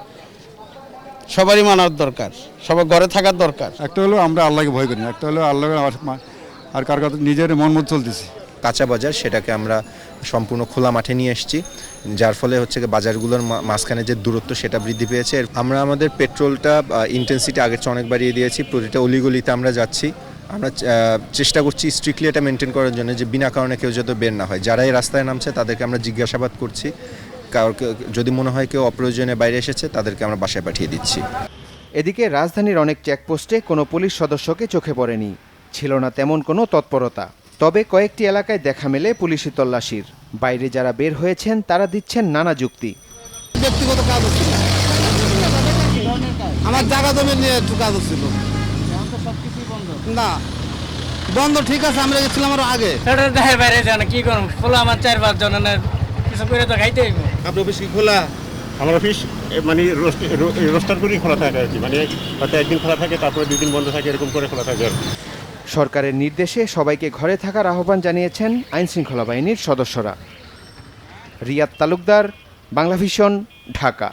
সবারই মানার দরকার, সবার ঘরে থাকার দরকার। একটা হলো আমরা আল্লাহকে ভয় করি না, একটা হলো আল্লাহ আর কার কথা নিজের মন মতো চলতেছি। কাঁচা বাজার সেটাকে আমরা সম্পূর্ণ খোলা মাঠে নিয়ে এসেছি, যার ফলে হচ্ছে বাজারগুলোর মাঝখানে যে দূরত্ব সেটা বৃদ্ধি পেয়েছে। আমরা আমাদের পেট্রোলটা ইন্টেন্সিটি আগের চেয়ে অনেক বাড়িয়ে দিয়েছি। প্রতিটা অলিগলিতে আমরা যাচ্ছি, আমরা চেষ্টা করছি স্ট্রিক্টলি এটা মেনটেন করার জন্য যে বিনা কারণে কেউ যাতে বের না হয়। যারা এই রাস্তায় নামছে তাদেরকে আমরা জিজ্ঞাসাবাদ করছি, যদি মনে হয় কেউ অপ্রয়োজনে বাইরে এসেছে তাদেরকে আমরা বাসায় পাঠিয়ে দিচ্ছি। এদিকে রাজধানীর অনেক চেকপোস্টে কোনো পুলিশ সদস্যকে চোখে পড়েনি, ছিল না তেমন কোনো তৎপরতা। তবে কয়েকটি এলাকায় দেখা মেলে পুলিশি তল্লাশির। বাইরে যারা বের হয়েছেন তারা দিচ্ছেন নানা যুক্তি। ব্যক্তিগত কাজ হচ্ছিল, আমার জায়গা জমি নিয়ে একটু কাজ হচ্ছিল। না বন্ধ, ঠিক আছে, আমরা গেছিলাম আরো আগে। বাইরে যান কি করুন, খোলা আমার 4-5 জনের কিছু করে তো খাইতে হইব। আপনার অফিস কি খোলা? আমার অফিস মানে রোস্টার করেই খোলা থাকে আর কি, মানে হয়তো একদিন খোলা থাকে, তারপরে 2 দিন বন্ধ থাকে, এরকম করে খোলা থাকে আর কি। সরকারের নির্দেশে সবাইকে ঘরে থাকার আহ্বান জানিয়েছেন আইনশৃঙ্খলা বাহিনীর সদস্যরা। রিয়াদ তালুকদার, বাংলা ভিশন, ঢাকা।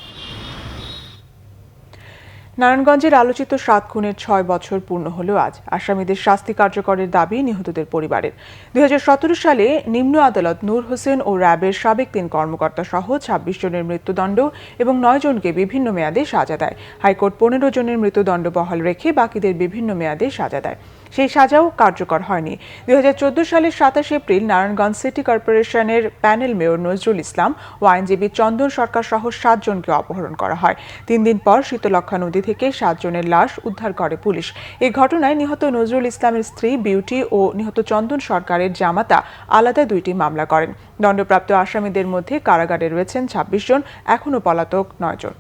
নারায়ণগঞ্জের আলোচিত 7 খুনের 6 বছর পূর্ণ হলো আজ। আসামিদের শাস্তি কার্যকরের দাবি নিহতদের পরিবারের। 2017 সালে নিম্ন আদালত নূর হোসেন ও র্যাবের সাবেক 3 কর্মকর্তা সহ 26 জনের মৃত্যুদণ্ড এবং 9 জনকে বিভিন্ন মেয়াদে সাজা দেয়। হাইকোর্ট 15 জনের মৃত্যুদণ্ড বহাল রেখে বাকিদের বিভিন্ন মেয়াদে সাজা দেয়। সেই সাজাও কার্যকর হয়নি। 2014 সালের 27 এপ্রিল নারায়ণগঞ্জ সিটি কর্পোরেশনের প্যানেল মেয়র নজরুল ইসলাম ও আইনজীবী চন্দন সরকার সহ 7 জনকে অপহরণ করা হয়। 3 দিন পর শীতলক্ষা নদী থেকে 7 জনের লাশ উদ্ধার করে পুলিশ। এই ঘটনায় নিহত নজরুল ইসলামের স্ত্রী বিউটি ও নিহত চন্দন সরকারের জামাতা আলাদা 2টি মামলা করেন। দণ্ডপ্রাপ্ত আসামিদের মধ্যে কারাগারে রয়েছেন 26 জন, এখনও পলাতক 9 জন।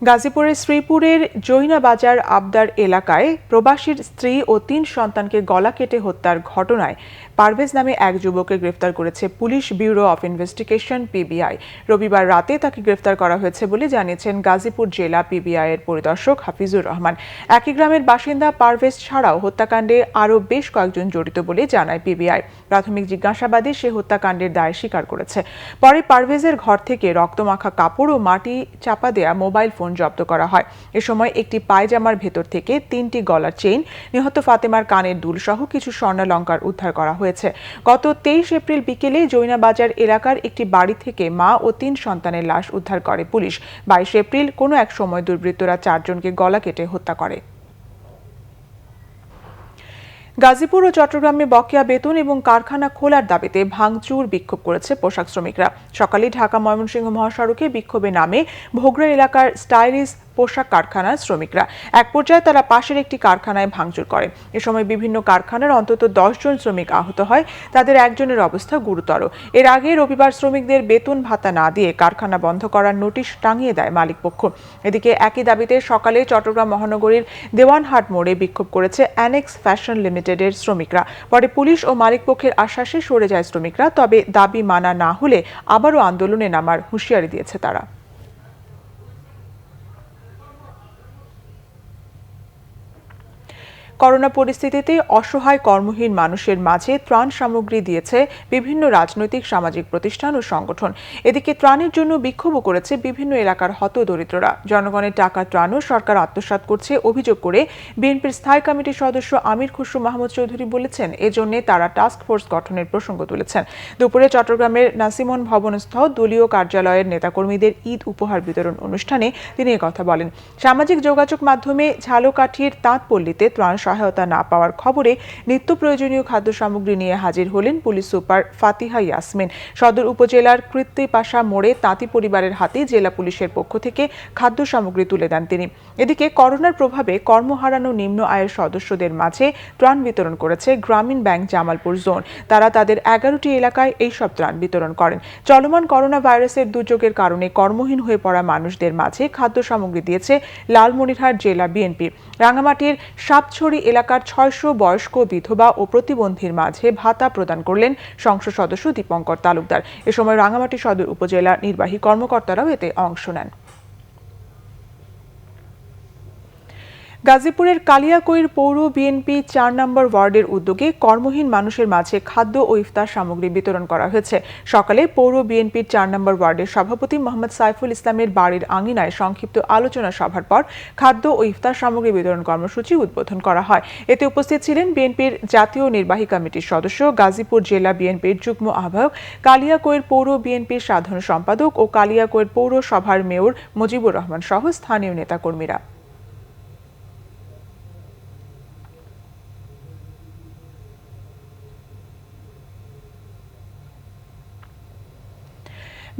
গাজীপুরের শ্রীপুরের জৈনাবাজার আবদার এলাকায় প্রবাসীর স্ত্রী ও 3 সন্তানকে গলা কেটে হত্যার ঘটনায় পারভেজ নামে এক যুবককে গ্রেফতার করেছে police bureau of investigation PBI. রবিবার রাতে তাকে গ্রেফতার করা হয়েছে বলে জানিয়েছেন গাজীপুর জেলা পিবিআই এর পরিদর্শক হাফিজুর রহমান। একই গ্রামের বাসিন্দা পারভেজ ছাড়াও হত্যাকাণ্ডে আরও বেশ কয়েকজন জড়িত বলে জানায় পিবিআই। প্রাথমিক জিজ্ঞাসাবাদে সে হত্যাকাণ্ডের দায় স্বীকার করেছে। পরে পারভেজের ঘর থেকে রক্তমাখা কাপড় ও মাটি চাপা দেয়া মোবাইল ফোন জব্দ করা হয়। এ সময় একটি পায়জামার ভেতর থেকে 3টি গলার চেইন, নিহত ফাতেমার কানের দুল সহ কিছু স্বর্ণালংকার উদ্ধার করা হয়েছে। গত 23 এপ্রিল বিকেলে জৈনাবাজার এলাকার একটি বাড়ি থেকে মা ও 3 সন্তানের লাশ উদ্ধার করে পুলিশ। 22 এপ্রিল কোনো এক সময় দুর্বৃত্তরা 4 জনকে গলা কেটে হত্যা করে। গাজীপুর ও চট্টগ্রামে বকেয়া বেতন এবং কারখানা খোলার দাবিতে ভাঙচুর বিক্ষোভ করেছে পোশাক শ্রমিকরা। সকালে ঢাকা ময়মনসিংহ মহাসড়কে বিক্ষোভে নামে ভোগড়া এলাকার স্টাইলিশ পোশাক কারখানার শ্রমিকরা। এক পর্যায়ে তারা পাশের একটি কারখানায় ভাঙচুর করে। এ সময় বিভিন্ন কারখানার অন্তত 10 জন শ্রমিক আহত হয়, তাদের একজনের অবস্থা গুরুতর। এর আগে রবিবার শ্রমিকদের বেতন ভাতা না দিয়ে কারখানা বন্ধ করার নোটিশ টাঙিয়ে দেয় মালিকপক্ষ। এদিকে একই দাবিতে সকালে চট্টগ্রাম মহানগরীর দেওয়ানহাট মোড়ে বিক্ষোভ করেছে অ্যানেক্স ফ্যাশন লিমিটেডের শ্রমিকরা। পরে পুলিশ ও মালিকপক্ষের আশ্বাসে সরে যায় শ্রমিকরা, তবে দাবি মানা না হলে আবারও আন্দোলনে নামার হুঁশিয়ারি দিয়েছে তারা। করোনা পরিস্থিতিতে অসহায় কর্মহীন মানুষের মাঝে ত্রাণ সামগ্রী দিয়েছে বিভিন্ন রাজনৈতিক সামাজিক প্রতিষ্ঠান ও সংগঠন। এদিকে ত্রাণের জন্য বিক্ষোভও করেছে বিভিন্ন এলাকার হতদরিদ্ররা। জনগণের টাকা ত্রাণও সরকার আত্মসাৎ করছে অভিযোগ করে বিএনপির স্থায়ী কমিটির সদস্য আমির খুসরো মাহমুদ চৌধুরী বলেছেন, এজন্য তারা টাস্ক ফোর্স গঠনের প্রসঙ্গ তুলেছেন। দুপুরে চট্টগ্রামের নাসিমন ভবনস্থ দলীয় কার্যালয়ের নেতাকর্মীদের ঈদ উপহার বিতরণ অনুষ্ঠানে তিনি কথা বলেন। সামাজিক যোগাযোগ মাধ্যমে ঝালকাঠির তাঁতপল্লীতে ত্রাণ সহায়তা না পাওয়ার খবরে নিত্য প্রয়োজনীয় খাদ্য সামগ্রী নিয়ে হাজির হলেন পুলিশ সুপার ফাতিহা ইয়াসমিন। সদর উপজেলার কৃত্তিপাশা মোড়ে তাঁতি পরিবারের হাতে জেলা পুলিশের পক্ষ থেকে খাদ্য সামগ্রী তুলে দেন তিনি। এদিকে করোনার প্রভাবে কর্মহারানো নিম্ন আয়ের সদস্যদের মাঝে ত্রাণ বিতরণ করেছে গ্রামীণ ব্যাংক জামালপুর জোন। তারা তাদের 11টি এলাকায় এইসব ত্রাণ বিতরণ করেন। চলমান করোনা ভাইরাসের দুর্যোগের কারণে কর্মহীন হয়ে পড়া মানুষদের মাঝে খাদ্য সামগ্রী দিয়েছে লালমনিরহাট জেলা বিএনপি। রাঙামাটির সাপছড়ি এলাকার 600 বয়স্ক বিধবা ও প্রতিবন্ধীর মাঝে ভাতা প্রদান করলেন সংসদ সদস্য দীপঙ্কর তালুকদার। এ সময় রাঙামাটি সদর উপজেলা নির্বাহী কর্মকর্তারাও এতে অংশ নেন। গাজীপুরের কালিয়াকৈর পৌর বিএনপি 4 নম্বর ওয়ার্ডের উদ্যোগে কর্মহীন মানুষের মাঝে খাদ্য ও ইফতার সামগ্রী বিতরণ করা হয়েছে। সকালে পৌর বিএনপির 4 নম্বর ওয়ার্ডের সভাপতি মোহাম্মদ সাইফুল ইসলামের বাড়ির আঙিনায় সংক্ষিপ্ত আলোচনা সভার পর খাদ্য ও ইফতার সামগ্রী বিতরণ কর্মসূচি উদ্বোধন করা হয়। এতে উপস্থিত ছিলেন বিএনপির জাতীয় নির্বাহী কমিটির সদস্য, গাজীপুর জেলা বিএনপির যুগ্ম আহ্বায়ক, কালিয়াকৈর পৌর বিএনপির সাধারণ সম্পাদক ও কালিয়াকৈর পৌরসভার মেয়র মুজিবুর রহমান সহ স্থানীয় নেতাকর্মীরা।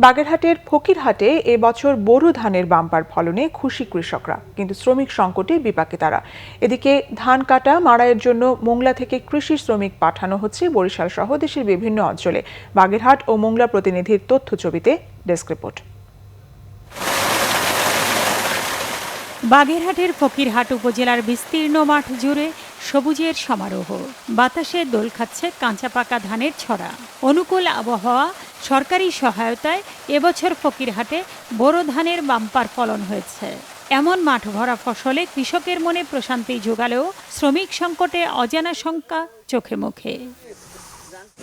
বাগেরহাটের ফকিরহাটে এবছর বোরো ধানের বাম্পার ফলনে খুশি কৃষকরা, কিন্তু শ্রমিক সংকটে বিপাকে তারা। এদিকে ধান কাটা মাড়াইয়ের জন্য মোংলা থেকে কৃষি শ্রমিক পাঠানো হচ্ছে বরিশাল সহ দেশের বিভিন্ন অঞ্চলে। বাগেরহাট ও মোংলা প্রতিনিধির তথ্য ছবিতে ডেস্ক রিপোর্ট। বাগেরহাটের ফকিরহাট উপজেলার বিস্তীর্ণ মাঠ জুড়ে সবুজের সমারোহ। বাতাসে দোল খাচ্ছে কাঁচা পাকা ধানের ছড়া। অনুকূল আবহাওয়া, সরকারি সহায়তায় এবছর ফকিরহাটে বোরো ধানের বাম্পার ফলন হয়েছে। এমন মাঠ ভরা ফসলে কৃষকের মনে প্রশান্তি জোগালেও শ্রমিক সংকটে অজানা শঙ্কা চোখে মুখে।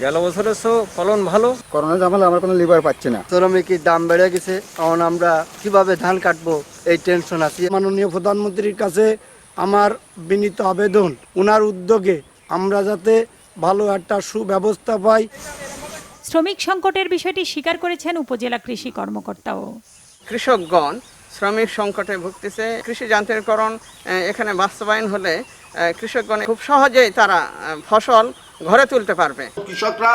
গেল বছরের ফলন ভালো, করোনা ঝামেলা আমরা কোনো লিভার পাচ্ছি না। শ্রমিকের দাম বেড়ে গেছে, কারণ আমরা কিভাবে ধান কাটবো এই টেনশন আছে। মাননীয় প্রধানমন্ত্রীর কাছে আমার বিনীত আবেদন, ওনার উদ্যোগে আমরা যাতে ভালো একটা সুব্যবস্থা পাই। শ্রমিক সংকটের বিষয়টি স্বীকার করেছেন উপজেলা কৃষি কর্মকর্তাও। কৃষকগণ শ্রমিক সংকটে ভুগতেছে। কৃষি যান্ত্রিকরণ এখানে বাস্তবায়ন হলে কৃষকগণ খুব সহজেই তারা ফসল ঘরে তুলতে পারবে। কৃষকরা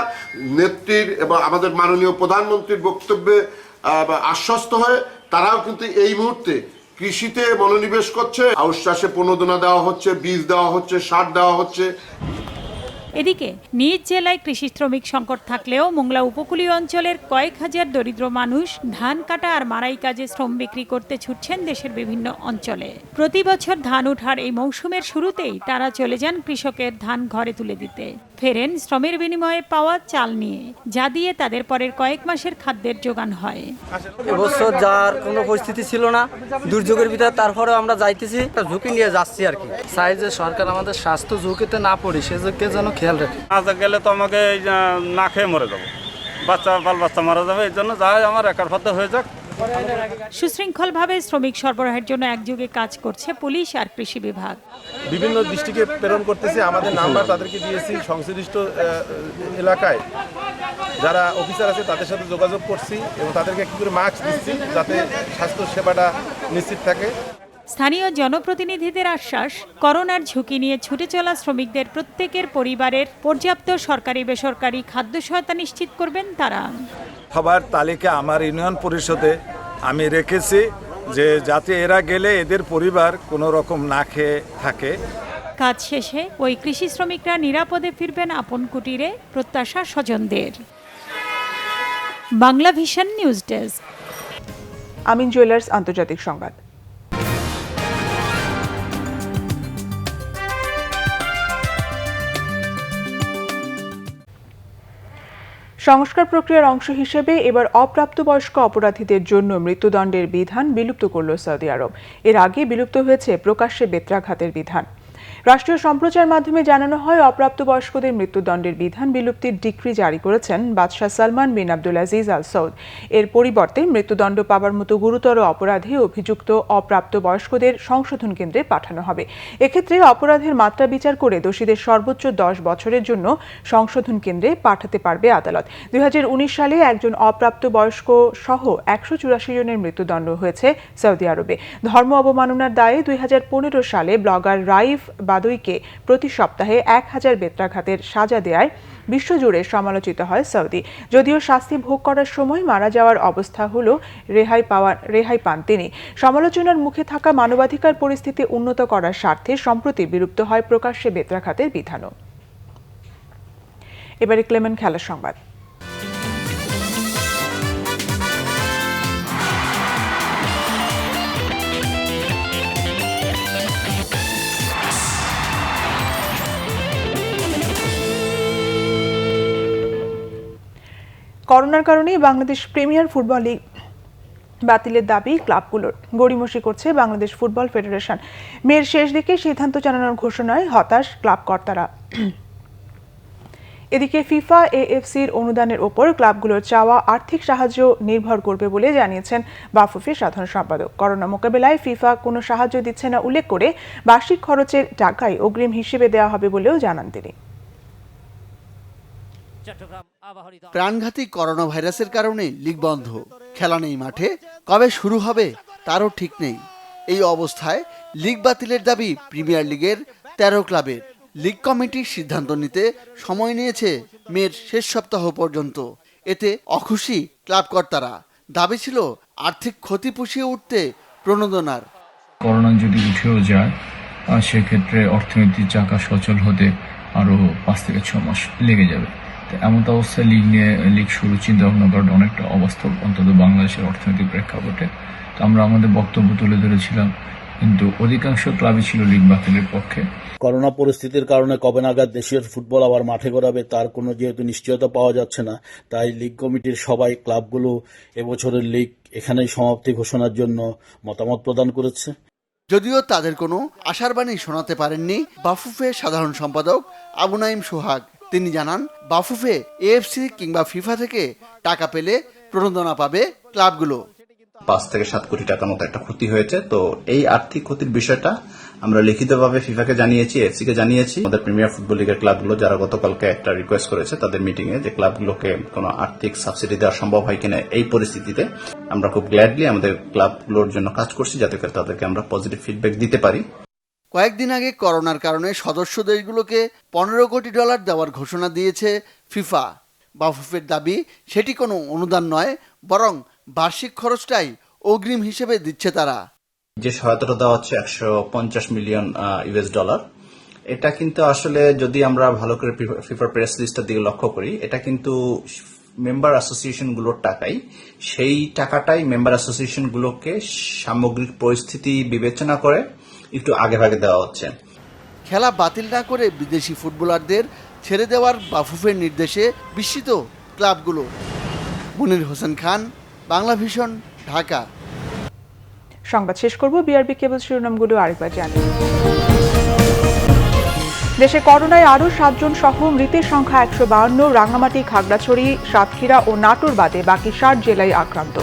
নেত্রীর এবং আমাদের মাননীয় প্রধানমন্ত্রীর বক্তব্যে আশ্বস্ত হয়ে তারাও কিন্তু এই মুহূর্তে কৃষিতে মনোনিবেশ করছে। আউশ চাষে প্রণোদনা দেওয়া হচ্ছে, বীজ দেওয়া হচ্ছে, সার দেওয়া হচ্ছে। এদিকে নিজ জেলায় কৃষি শ্রমিক সংকট থাকলেও মোংলা উপকূলীয় অঞ্চলের কয়েক হাজার দরিদ্র মানুষ ধান কাটা আর মাড়াই কাজে শ্রম বিক্রি করতে ছুটছেন দেশের বিভিন্ন অঞ্চলে। প্রতি বছর ধান ওঠার এই মৌসুমের শুরুতেই তারা চলে যান কৃষকের ধান ঘরে তুলে দিতে, ফেরেন শ্রমের বিনিময়ে পাওয়া চাল নিয়ে, যা দিয়ে তাদের পরের কয়েক মাসের খাদ্যের যোগান হয়। এবছর যার কোনো পরিস্থিতি ছিল না, দুর্যোগের ভিতরে, তারপরেও আমরা যাইতেছি, একটা ঝুঁকি নিয়ে যাচ্ছি আর কি। চাই যে সরকার আমাদের স্বাস্থ্য ঝুঁকিতে না পড়ে সেদিকে যেন খেয়াল রাখে। আজ গেলে তো আমাকে না খেয়ে মরে যাবো, বাল বাচ্চা মারা যাবে, এই জন্য যাই আমার একার ফাতে হয়ে যাক। সুশৃঙ্খলভাবে শ্রমিক সরবরাহের জন্য একযোগে কাজ করছে পুলিশ আর কৃষি বিভাগ। বিভিন্ন দৃষ্টিকে প্রেরণ করতেছে, আমাদের নাম্বার তাদেরকে দিয়েছি, সংশ্লিষ্ট এলাকায় যারা অফিসার আছে তাদের সাথে যোগাযোগ করছি এবং তাদেরকে একটু করে মাস্ক দিচ্ছি যাতে স্বাস্থ্য সেবাটা নিশ্চিত থাকে। স্থানীয় জনপ্রতিনিধিদের আশ্বাস, করোনার ঝুঁকি নিয়ে ছুটে চলা শ্রমিকদের প্রত্যেকের পরিবারের পর্যাপ্ত সরকারি বেসরকারি খাদ্য সহায়তা নিশ্চিত করবেন তারা। খাবার তালিকা আমার ইউনিয়ন পরিষদে আমি রেখেছি যে যাতে এরা গেলে এদের পরিবার কোনো রকম না খেয়ে থাকে। কাজ শেষে ওই কৃষি শ্রমিকরা নিরাপদে ফিরবেন আপন কুটিরে, প্রত্যাশা স্বজনদের। Bangla vision news desk. Amin jewellers আন্তর্জাতিক সংবাদ। সংস্কার প্রক্রিয়ার অংশ হিসেবে এবার অপ্রাপ্তবয়স্ক অপরাধীদের জন্য মৃত্যুদণ্ডের বিধান বিলুপ্ত করল সৌদি আরব। এর আগে বিলুপ্ত হয়েছে প্রকাশ্যে বেত্রাঘাতের বিধান। রাষ্ট্রীয় সম্প্রচার মাধ্যমে জানানো হয়, অপ্রাপ্তবয়স্কদের মৃত্যুদণ্ডের বিধান বিলুপ্তির ডিক্রি জারি করেছেন বাদশাহ সালমান বিন আব্দুল আজিজ আল সৌদ। এর পরিবর্তে মৃত্যুদণ্ড পাবার মতো গুরুতর অপরাধে অভিযুক্ত অপ্রাপ্তবয়স্কদের সংশোধন কেন্দ্রে পাঠানো হবে। এক্ষেত্রে অপরাধের মাত্রা বিচার করে দোষীদের সর্বোচ্চ 10 বছরের জন্য সংশোধন কেন্দ্রে পাঠাতে পারবে আদালত। 2019 সালে একজন অপ্রাপ্তবয়স্ক সহ 184 জনের মৃত্যুদণ্ড হয়েছে সৌদি আরবে। ধর্ম অবমাননার দায়ে 2015 সালে ব্লগার রাইফ বাদুইকে প্রতি সপ্তাহে 1000 বেত্রাঘাতের সাজা দেয়ায় বিশ্বজুড়ে সমালোচিত হয় সৌদি। যদিও শাস্তি ভোগ করার সময় মারা যাওয়ার অবস্থা হলো রেহাই পান তিনি। সমালোচনার মুখে থাকা মানবাধিকার পরিস্থিতি উন্নত করার স্বার্থে সম্প্রতি বিলুপ্ত হয় প্রকাশ্যে বেত্রাঘাতের বিধানও। এবারে ক্লেমেন্ট খেলার সংবাদ। করোনার কারণে বাংলাদেশ প্রিমিয়ার ফুটবল লিগ বাতিলের দাবি ক্লাবগুলোর। গড়িমসি করছে বাংলাদেশ ফুটবল ফেডারেশন। মের শেষ দিকে সিদ্ধান্ত জানানোর ঘোষণায় হতাশ ক্লাব কর্তারা। এদিকে ফিফা এএফসির অনুদানের ওপর ক্লাবগুলোর চাওয়া আর্থিক সাহায্য নির্ভর করবে বলে জানিয়েছেন বাফুফের সাধারণ সম্পাদক। করোনা মোকাবেলায় ফিফা কোনো সাহায্য দিচ্ছে না উল্লেখ করে বার্ষিক খরচের টাকাই অগ্রিম হিসেবে দেওয়া হবে বলেও জানান তিনি। প্রাণঘাতী করোনা ভাইরাসের কারণে লিগ বন্ধ, খেলা নেই মাঠে, কবে শুরু হবে তারও ঠিক নেই। এই অবস্থায় লিগ বাতিলের দাবি প্রিমিয়ার লিগের 13 ক্লাবের। লিগ কমিটির সিদ্ধান্ত নিতে সময় নিয়েছে মের শেষ সপ্তাহ পর্যন্ত। এতে অখুশি ক্লাব কর্তারা। দাবি ছিল আর্থিক ক্ষতি পুষিয়ে উঠতে প্রণোদনার। করোনা যদি উঠেও যায় সেক্ষেত্রে অর্থনৈতিক চাকা সচল হতে আরো 5 থেকে 6 মাস লেগে যাবে। এমন অবস্থায় লিগ শুরু চিন্তা ভাবনা করাটা অনেকটা অবাস্তব, অন্তত বাংলাদেশের অর্থনৈতিক প্রেক্ষাপটে। তো আমরা আমাদের বক্তব্য তুলে ধরেছিলাম, কিন্তু অধিকাংশ ক্লাবই ছিল লিগ বাতিলের পক্ষে। করোনা পরিস্থিতির কারণে কবে নাগাদ দেশের ফুটবল আবার মাঠে গড়াবে তার কোনো যেহেতু নিশ্চয়তা পাওয়া যাচ্ছে না, তাই লিগ কমিটির সবাই ক্লাবগুলো এবছরের লিগ এখানেই সমাপ্তি ঘোষণার জন্য মতামত প্রদান করেছে। যদিও তাদের কোনো আশার বাণী শোনাতে পারেননি বাফুফে সাধারণ সম্পাদক আবু নাইম সোহাগ। তিনি জানান, বাফুফে এএফসি কিংবা ফিফা থেকে টাকা পেলে প্রণোদনা পাবে ক্লাবগুলো। 5 থেকে 7 কোটি টাকার মতো একটা ক্ষতি হয়েছে। তো এই আর্থিক ক্ষতির বিষয়টা আমরা লিখিতভাবে ফিফাকে জানিয়েছি, এফসিকে জানিয়েছি। আমাদের প্রিমিয়ার ফুটবল লিগের ক্লাবগুলো যারা গতকালকে একটা রিকোয়েস্ট করেছে তাদের মিটিংয়ে, যে ক্লাবগুলোকে কোনো আর্থিক সাবসিডি দেওয়া সম্ভব হয় কিনা এই পরিস্থিতিতে, আমরা খুব গ্ল্যাডলি আমাদের ক্লাবগুলোর জন্য কাজ করছি যাতে করে তাদেরকে আমরা পজিটিভ ফিডব্যাক দিতে পারি। কয়েকদিন আগে করোনার কারণে সদস্য দেশগুলোকে $15 কোটি দেওয়ার ঘোষণা দিয়েছে ফিফা। বাফুফের দাবি সেটি কোনো অনুদান নয়, বরং বার্ষিক খরচটাই অগ্রিম হিসেবে দিচ্ছে তারা। যে সহায়তাটা দেওয়া হচ্ছে $150 মিলিয়ন, এটা কিন্তু আসলে যদি আমরা ভালো করে ফিফার প্রেস লিস্টের দিকে লক্ষ্য করি, এটা কিন্তু মেম্বার অ্যাসোসিয়েশনগুলোর টাকাই। সেই টাকাটাই মেম্বার অ্যাসোসিয়েশনগুলোকে সামগ্রিক পরিস্থিতি বিবেচনা করে একটু আগে ভাগে দেওয়া হচ্ছে। খেলা বাতিল না করে বিদেশি ফুটবলারদের ছেড়ে দেওয়ার বাফুফের নির্দেশে বিস্মিত ক্লাবগুলো। মনির হোসেন খান, বাংলা ভিশন, ঢাকা। সংবাদ শেষ করব বিআরবি কেবল শিরোনামগুলো আরেকবার জানিয়ে। দেশে করোনায় আরও 7 জন সহ মৃতের সংখ্যা 152, রাঙামাটি, খাগড়াছড়ি, সাতক্ষীরা ও নাটোর বাদে বাকি 60 জেলায় আক্রান্ত।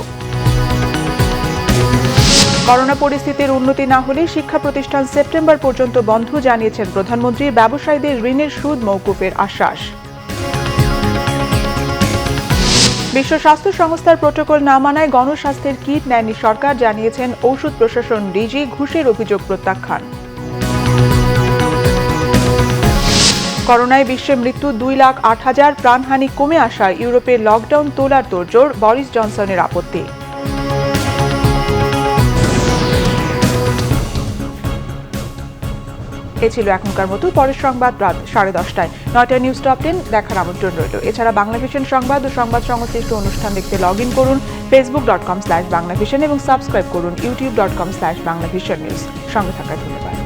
করোনা পরিস্থিতির উন্নতি না হলে শিক্ষা প্রতিষ্ঠান সেপ্টেম্বর পর্যন্ত বন্ধ, জানিয়েছেন প্রধানমন্ত্রী। ব্যবসায়ীদের ঋণের সুদ মওকুফের আশ্বাস। বিশ্ব স্বাস্থ্য সংস্থার প্রটোকল না মানায় গণস্বাস্থ্যের কিট নেয়নি সরকার, জানিয়েছেন ঔষধ প্রশাসন ডিজি। ঘুষের অভিযোগ প্রত্যাখ্যান। করোনায় বিশ্বে মৃত্যু 2,08,000, প্রাণহানি কমে আসায় ইউরোপে লকডাউন তোলার তোড়জোড়, বরিস জনসনের আপত্তি। এ ছিল এখনকার মতো। পরের সংবাদ রাত 10:30টায় 9টা নিউজ টপ 10 দেখার আমন্ত্রণ রইল। এছাড়া বাংলাভিশন সংবাদ ও সংবাদ সংশ্লিষ্ট অনুষ্ঠান দেখতে লগ ইন করুন facebook.com/বাংলাভিশন এবং সাবস্ক্রাইব করুন youtube.com/বাংলাভিশন নিউজ। সঙ্গে থাকার ধন্যবাদ।